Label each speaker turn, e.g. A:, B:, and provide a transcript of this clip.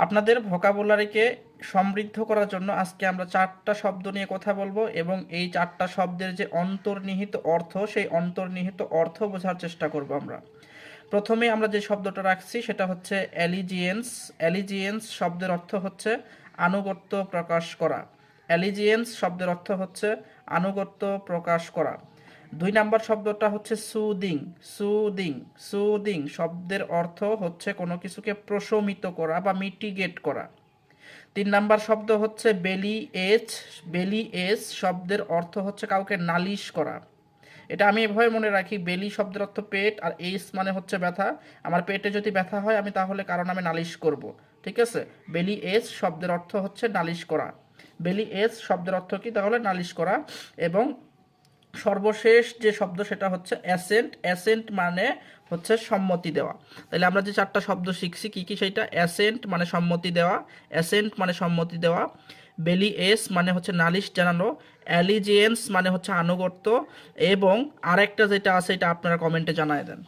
A: আপনাদের ভোকাবুলারিকে সমৃদ্ধ করার জন্য আজকে আমরা 4টা শব্দ নিয়ে কথা বলবো এবং এই 4টা শব্দের যে অন্তর্নিহিত অর্থ সেই অন্তর্নিহিত অর্থ বোঝার চেষ্টা করব আমরা। প্রথমে আমরা যে শব্দটা রাখছি সেটা হচ্ছে অ্যালিজিয়েন্স। অ্যালিজিয়েন্স শব্দের অর্থ হচ্ছে আনুগত্য প্রকাশ করা। অ্যালিজিয়েন্স শব্দের অর্থ হচ্ছে আনুগত্য প্রকাশ করা। 2 নাম্বার শব্দটা হচ্ছে সুদিং। সুদিং সুদিং শব্দের অর্থ হচ্ছে কোনো কিছুকে প্রশমিত করা বা মিটিগেট করা। 3 নাম্বার শব্দ হচ্ছে বেলি এজ। বেলি এজ শব্দের অর্থ হচ্ছে কাউকে নালিশ করা। এটা আমি এভাবে মনে রাখি, বেলি শব্দের অর্থ পেট আর এজ মানে হচ্ছে ব্যথা। আমার পেটে যদি ব্যথা হয় আমি তাহলে কারো নামে নালিশ করব, ঠিক আছে। বেলি এজ শব্দের অর্থ হচ্ছে নালিশ করা। বেলি এজ শব্দের অর্থ কি তাহলে নালিশ করা। এবং সর্বশেষ যে শব্দ সেটা হচ্ছে অ্যাসেন্ট। অ্যাসেন্ট মানে হচ্ছে সম্মতি দেওয়া। তাহলে আমরা যে 4টা শব্দ শিখছি কি কি সেটা অ্যাসেন্ট মানে সম্মতি দেওয়া, অ্যাসেন্ট মানে সম্মতি দেওয়া, বেলি এস মানে হচ্ছে নালিশ জানানো, অ্যালিজিয়েন্স মানে হচ্ছে আনুগত্য, এবং আরেকটা যেটা আছে এটা আপনারা কমেন্টে জানায় দেন।